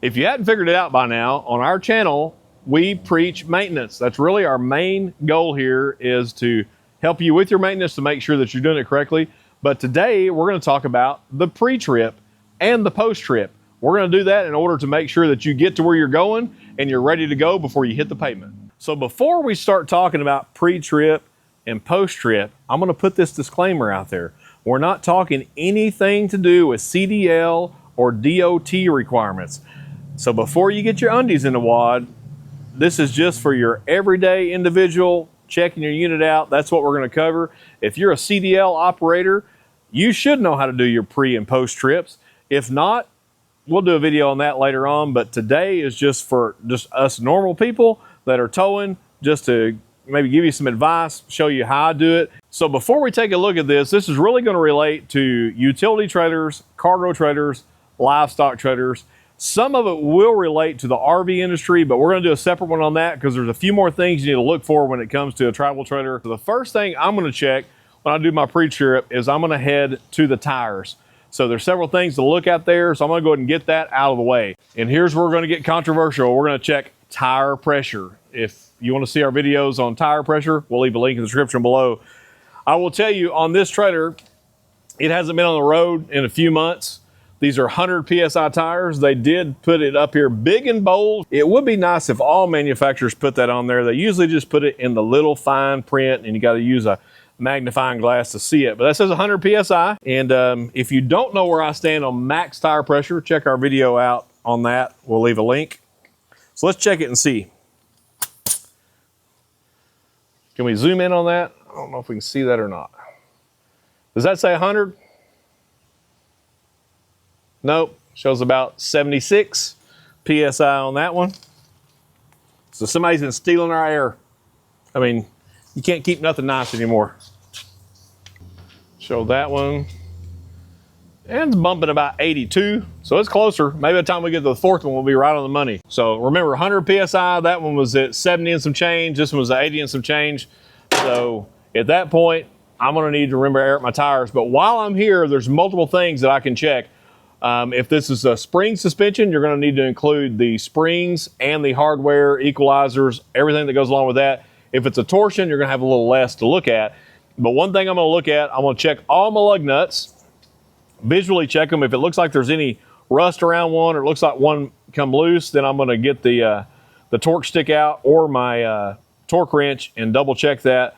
If you hadn't figured it out by now, on our channel, we preach maintenance. That's really our main goal here, is to help you with your maintenance to make sure that you're doing it correctly. But today we're going to talk about the pre-trip and the post-trip. We're going to do that in order to make sure that you get to where you're going and you're ready to go before you hit the pavement. So before we start talking about pre-trip and post-trip, I'm going to put this disclaimer out there. We're not talking anything to do with CDL or DOT requirements. So before you get your undies in the wad, this is just for your everyday individual checking your unit out. That's what we're going to cover. If you're a CDL operator, you should know how to do your pre and post trips. If not, we'll do a video on that later on, but today is just for us normal people that are towing, just to maybe give you some advice, show you how I do it. So before we take a look at this is really going to relate to utility trailers, cargo trailers, livestock trailers. Some of it will relate to the RV industry, but we're going to do a separate one on that because there's a few more things you need to look for when it comes to a travel trailer. So the first thing I'm going to check when I do my pre-trip is I'm going to head to the tires. So there's several things to look at there, so I'm going to go ahead and get that out of the way. And here's where we're going to get controversial. We're going to check tire pressure. If you want to see our videos on tire pressure, we'll leave a link in the description below. I will tell you, on this trailer, it hasn't been on the road in a few months. These are 100 PSI tires. They did put it up here big and bold. It would be nice if all manufacturers put that on there. They usually just put it in the little fine print, and you got to use a magnifying glass to see it. But that says 100 PSI. And if you don't know where I stand on max tire pressure, check our video out on that. We'll leave a link. So let's check it and see. Can we zoom in on that? I don't know if we can see that or not. Does that say 100? Nope, shows about 76 PSI on that one. So somebody's been stealing our air. I mean, you can't keep nothing nice anymore. Show that one. And it's bumping about 82, so it's closer. Maybe by the time we get to the fourth one, we'll be right on the money. So remember, 100 PSI, that one was at 70 and some change. This one was at 80 and some change. So at that point, I'm gonna need to remember to air up my tires. But while I'm here, there's multiple things that I can check. If this is a spring suspension, you're gonna need to include the springs and the hardware, equalizers, everything that goes along with that. If it's a torsion, you're gonna have a little less to look at. But one thing I'm gonna look at, I'm gonna check all my lug nuts, visually check them. If it looks like there's any rust around one, or it looks like one come loose, then I'm gonna get the torque stick out or my torque wrench and double check that.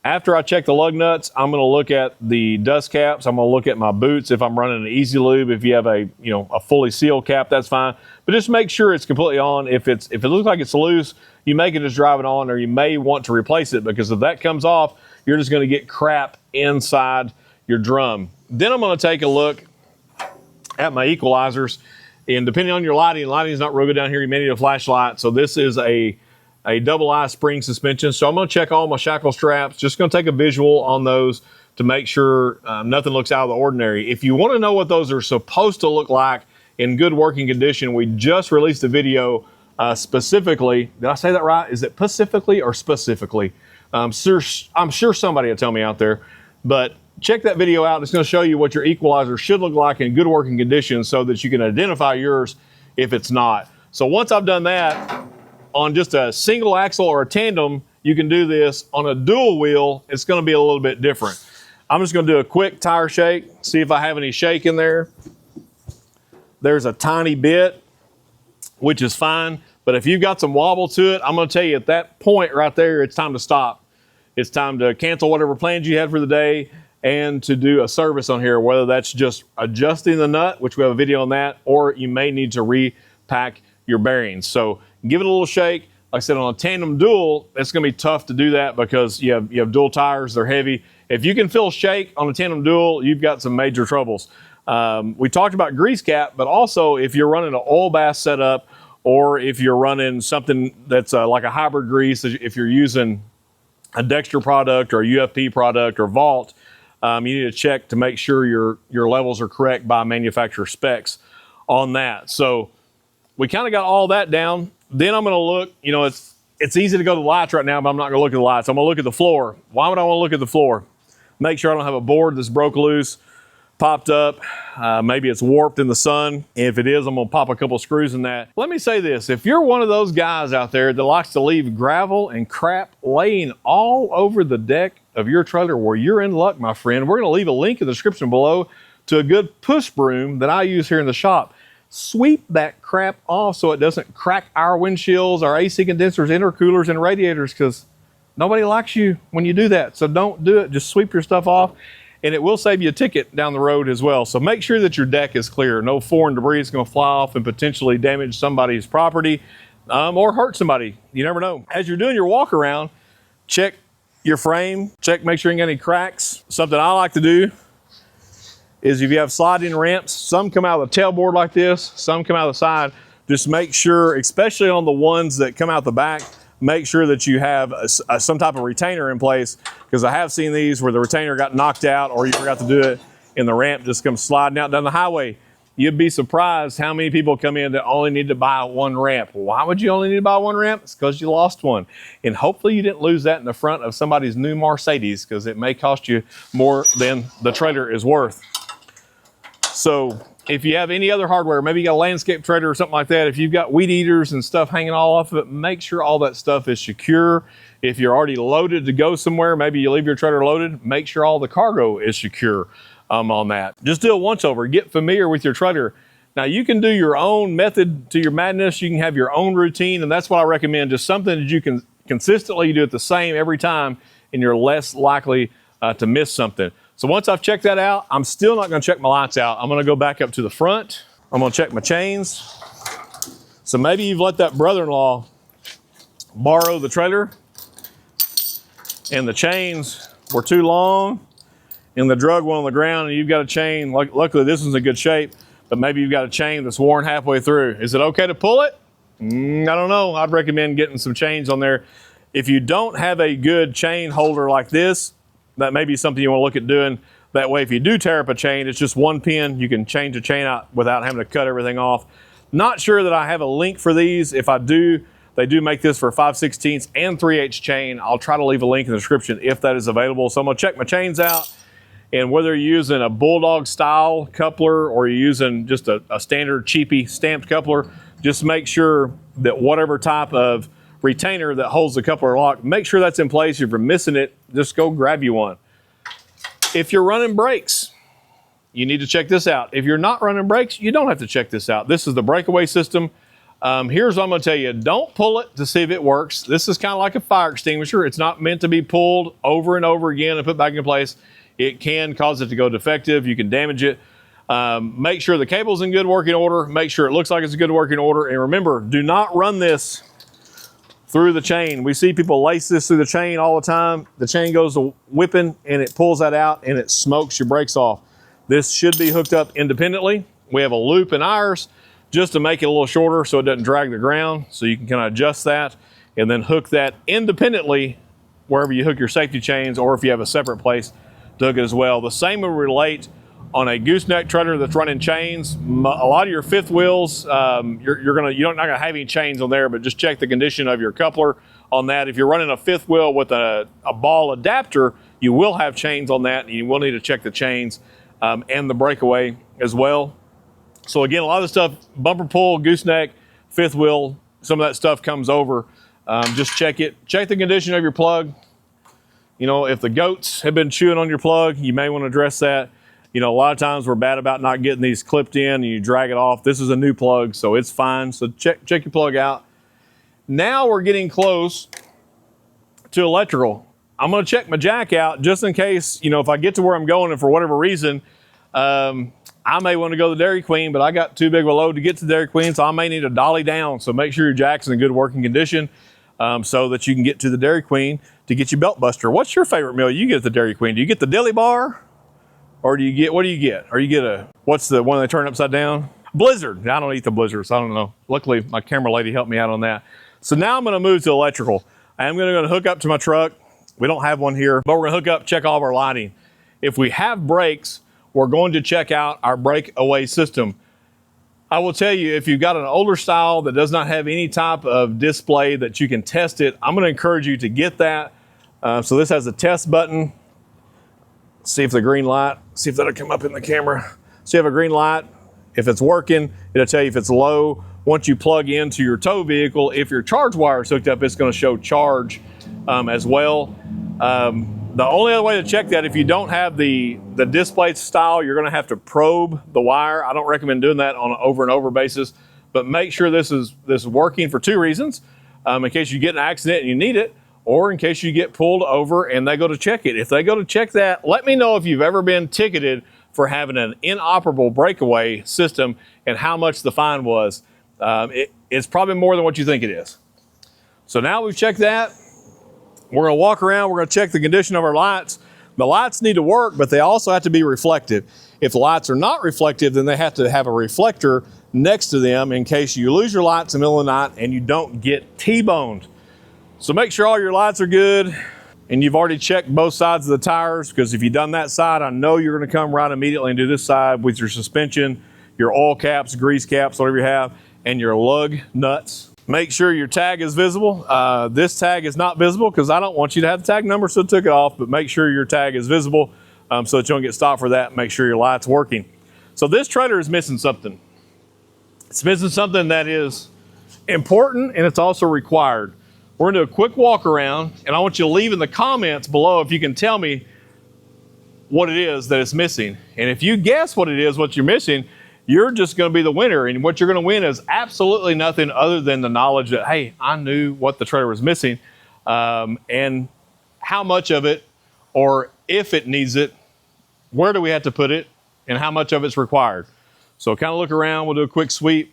After I check the lug nuts, I'm going to look at the dust caps. I'm going to look at my boots if I'm running an easy lube. If you have a fully sealed cap, that's fine. But just make sure it's completely on. If it looks like it's loose, you may just drive it on, or you may want to replace it, because if that comes off, you're just going to get crap inside your drum. Then I'm going to take a look at my equalizers, and depending on your lighting is not real good down here. You may need a flashlight. So this is a double eye spring suspension. So I'm going to check all my shackle straps, just going to take a visual on those to make sure nothing looks out of the ordinary. If you want to know what those are supposed to look like in good working condition, we just released a video specifically. Did I say that right? Is it specifically or specifically? I'm sure somebody will tell me out there, but check that video out. It's going to show you what your equalizer should look like in good working condition so that you can identify yours if it's not. So once I've done that, on just a single axle or a tandem, you can do this. On a dual wheel, it's going to be a little bit different. I'm just going to do a quick tire shake, see if I have any shake in there. There's a tiny bit, which is fine. But if you've got some wobble to it, I'm going to tell you at that point right there, it's time to stop. It's time to cancel whatever plans you had for the day and to do a service on here, whether that's just adjusting the nut, which we have a video on that, or you may need to repack your bearings. So give it a little shake. Like I said, on a tandem dual, it's going to be tough to do that because you have dual tires, they're heavy. If you can feel shake on a tandem dual, you've got some major troubles. We talked about grease cap, but also if you're running an oil bath setup, or if you're running something that's like a hybrid grease, if you're using a Dexter product or a UFP product or Vault, you need to check to make sure your levels are correct by manufacturer specs on that. So we kind of got all that down. Then I'm going to look, it's easy to go to the lights right now, but I'm not going to look at the lights. I'm going to look at the floor. Why would I want to look at the floor? Make sure I don't have a board that's broke loose. popped up. Maybe it's warped in the sun. If it is, I'm gonna pop a couple screws in that. Let me say this, if you're one of those guys out there that likes to leave gravel and crap laying all over the deck of your trailer, well, you're in luck, my friend. We're gonna leave a link in the description below to a good push broom that I use here in the shop. Sweep that crap off so it doesn't crack our windshields, our AC condensers, intercoolers, and radiators, because nobody likes you when you do that. So don't do it. Just sweep your stuff off, and it will save you a ticket down the road as well. So make sure that your deck is clear. No foreign debris is going to fly off and potentially damage somebody's property or hurt somebody. You never know. As you're doing your walk around, check your frame. Make sure you ain't got any cracks. Something I like to do is if you have sliding ramps, some come out of the tailboard like this, some come out of the side. Just make sure, especially on the ones that come out the back, make sure that you have some type of retainer in place, because I have seen these where the retainer got knocked out or you forgot to do it and the ramp just comes sliding out down the highway. You'd be surprised how many people come in that only need to buy one ramp. Why would you only need to buy one ramp? It's because you lost one. And hopefully you didn't lose that in the front of somebody's new Mercedes, because it may cost you more than the trailer is worth. So if you have any other hardware, maybe you got a landscape trailer or something like that, if you've got weed eaters and stuff hanging all off of it, make sure all that stuff is secure. If you're already loaded to go somewhere, maybe you leave your trailer loaded, make sure all the cargo is secure on that. Just do a once over, get familiar with your trailer. Now you can do your own method to your madness. You can have your own routine, and that's what I recommend. Just something that you can consistently do it the same every time, and you're less likely to miss something. So once I've checked that out, I'm still not gonna check my lights out. I'm gonna go back up to the front. I'm gonna check my chains. So maybe you've let that brother-in-law borrow the trailer and the chains were too long and the drug went on the ground, and you've got a chain, luckily this one's in good shape, but maybe you've got a chain that's worn halfway through. Is it okay to pull it? I don't know. I'd recommend getting some chains on there. If you don't have a good chain holder like this, that may be something you want to look at doing. That way, if you do tear up a chain, it's just one pin. You can change the chain out without having to cut everything off. Not sure that I have a link for these. If I do, they do make this for 5/16 and 3/8 chain. I'll try to leave a link in the description if that is available. So I'm gonna check my chains out. And whether you're using a Bulldog style coupler or you're using just a standard cheapy stamped coupler, just make sure that whatever type of retainer that holds the coupler lock, make sure that's in place. If you're missing it, just go grab you one. If you're running brakes, you need to check this out. If you're not running brakes, you don't have to check this out. This is the breakaway system. Here's what I'm gonna tell you. Don't pull it to see if it works. This is kind of like a fire extinguisher. It's not meant to be pulled over and over again and put back in place. It can cause it to go defective. You can damage it. Make sure the cable's in good working order. Make sure it looks like it's in good working order. And remember, do not run this through the chain. We see people lace this through the chain all the time. The chain goes to whipping and it pulls that out and it smokes your brakes off. This should be hooked up independently. We have a loop in ours just to make it a little shorter so it doesn't drag the ground. So you can kind of adjust that and then hook that independently wherever you hook your safety chains, or if you have a separate place to hook it as well. The same will relate on a gooseneck trailer that's running chains. A lot of your fifth wheels, you're not gonna have any chains on there, but just check the condition of your coupler on that. If you're running a fifth wheel with a ball adapter, you will have chains on that, and you will need to check the chains and the breakaway as well. So again, a lot of the stuff, bumper pull, gooseneck, fifth wheel, some of that stuff comes over. Just check it. Check the condition of your plug. You know, if the goats have been chewing on your plug, you may want to address that. You know, a lot of times we're bad about not getting these clipped in and you drag it off. This is a new plug, so it's fine. So check your plug out. Now we're getting close to electrical. I'm gonna check my jack out just in case, you know, if I get to where I'm going and for whatever reason, I may want to go to Dairy Queen, but I got too big of a load to get to Dairy Queen, so I may need to dolly down. So make sure your jack's in good working condition so that you can get to the Dairy Queen to get your belt buster. What's your favorite meal you get at the Dairy Queen? Do you get the dilly bar? Or do you get, what do you get? Or you get what's the one they turn upside down? Blizzard. I don't eat the blizzards. I don't know. Luckily, my camera lady helped me out on that. So now I'm gonna move to electrical. I'm gonna hook up to my truck. We don't have one here, but we're gonna hook up, check all of our lighting. If we have brakes, we're going to check out our breakaway system. I will tell you, if you've got an older style that does not have any type of display that you can test it, I'm gonna encourage you to get that. So this has a test button. See if the green light, see if that'll come up in the camera. So you have a green light. If it's working, it'll tell you if it's low. Once you plug into your tow vehicle, if your charge wire is hooked up, it's going to show charge as well. The only other way to check that, if you don't have the display style, you're going to have to probe the wire. I don't recommend doing that on an over and over basis, but make sure this is working for two reasons. In case you get in an accident and you need it, or in case you get pulled over and they go to check it. If they go to check that, let me know if you've ever been ticketed for having an inoperable breakaway system and how much the fine was. It's probably more than what you think it is. So now we've checked that. We're going to walk around. We're going to check the condition of our lights. The lights need to work, but they also have to be reflective. If the lights are not reflective, then they have to have a reflector next to them in case you lose your lights in the middle of the night and you don't get T-boned. So make sure all your lights are good, and you've already checked both sides of the tires, because if you've done that side, I know you're going to come right immediately and do this side with your suspension, your oil caps, grease caps, whatever you have, and your lug nuts. Make sure your tag is visible. This tag is not visible because I don't want you to have the tag number, so I took it off, but make sure your tag is visible so that you don't get stopped for that. Make sure your light's working. So this trailer is missing something. It's missing something that is important, and it's also required. We're gonna do a quick walk around, and I want you to leave in the comments below if you can tell me what it is that it's missing. And if you guess what it is, what you're missing, you're just gonna be the winner. And what you're gonna win is absolutely nothing other than the knowledge that, hey, I knew what the trailer was missing, and how much of it, or if it needs it, where do we have to put it, and how much of it's required. So kind of look around, we'll do a quick sweep.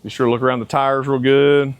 Be sure to look around the tires real good.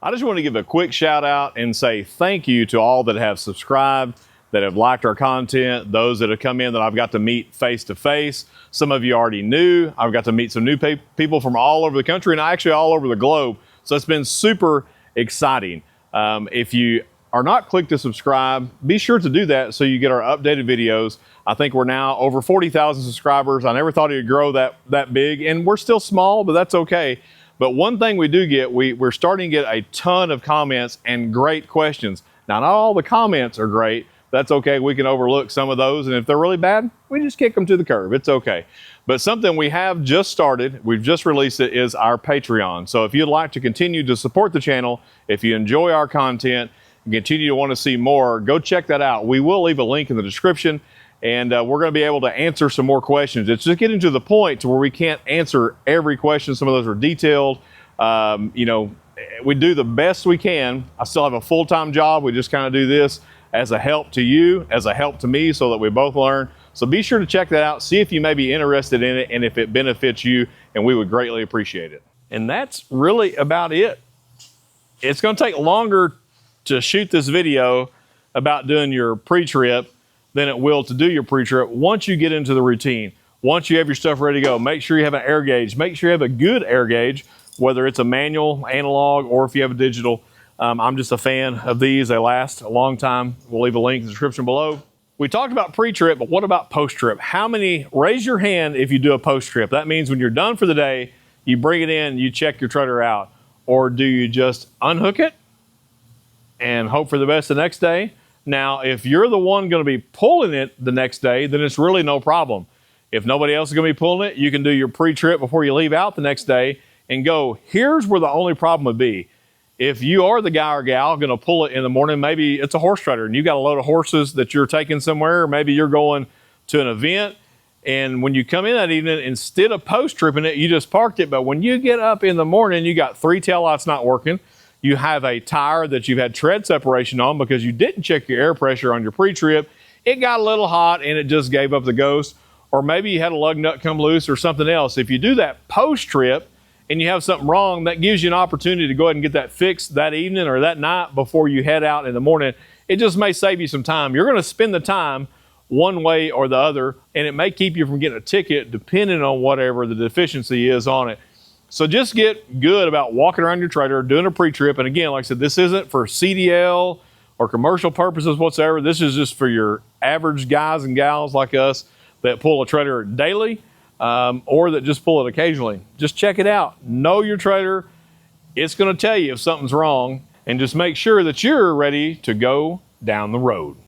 I just want to give a quick shout out and say thank you to all that have subscribed, that have liked our content, those that have come in that I've got to meet face to face. Some of you already knew. I've got to meet some new people from all over the country and actually all over the globe. So it's been super exciting. If you are not clicked to subscribe, be sure to do that so you get our updated videos. I think we're now over 40,000 subscribers. I never thought it would grow that big, and we're still small, but that's okay. But one thing we do get, we're starting to get a ton of comments and great questions. Now, not all the comments are great. That's okay. We can overlook some of those, and if they're really bad, we just kick them to the curb. It's okay. But something we have just started, we've just released it, is our Patreon. So if you'd like to continue to support the channel, if you enjoy our content, and continue to want to see more, go check that out. We will leave a link in the description, and we're going to be able to answer some more questions. It's just getting to the point to where we can't answer every question. Some of those are detailed. You know, we do the best we can. I still have a full-time job. We just kind of do this as a help to you, as a help to me, so that we both learn. So be sure to check that out. See if you may be interested in it and if it benefits you, and we would greatly appreciate it. And that's really about it. It's going to take longer to shoot this video about doing your pre-trip than it will to do your pre-trip once you get into the routine. Once you have your stuff ready to go, make sure you have an air gauge. Make sure you have a good air gauge, whether it's a manual, analog, or if you have a digital. I'm just a fan of these. They last a long time. We'll leave a link in the description below. We talked about pre-trip, but what about post-trip? How many, raise your hand if you do a post-trip. That means when you're done for the day, you bring it in, you check your trailer out. Or do you just unhook it and hope for the best the next day? Now, if you're the one going to be pulling it the next day, then it's really no problem. If nobody else is going to be pulling it, you can do your pre-trip before you leave out the next day and go. Here's where the only problem would be. If you are the guy or gal going to pull it in the morning, maybe it's a horse trailer and you got a load of horses that you're taking somewhere, or maybe you're going to an event, and when you come in that evening, instead of post-tripping it, you just parked it. But when you get up in the morning, you got 3 taillights not working. You have a tire that you've had tread separation on because you didn't check your air pressure on your pre-trip. It got a little hot and it just gave up the ghost. Or maybe you had a lug nut come loose or something else. If you do that post-trip and you have something wrong, that gives you an opportunity to go ahead and get that fixed that evening or that night before you head out in the morning. It just may save you some time. You're going to spend the time one way or the other, and it may keep you from getting a ticket depending on whatever the deficiency is on it. So just get good about walking around your trailer, doing a pre-trip. And again, like I said, this isn't for CDL or commercial purposes whatsoever. This is just for your average guys and gals like us that pull a trailer daily or that just pull it occasionally. Just check it out. Know your trailer. It's going to tell you if something's wrong, and just make sure that you're ready to go down the road.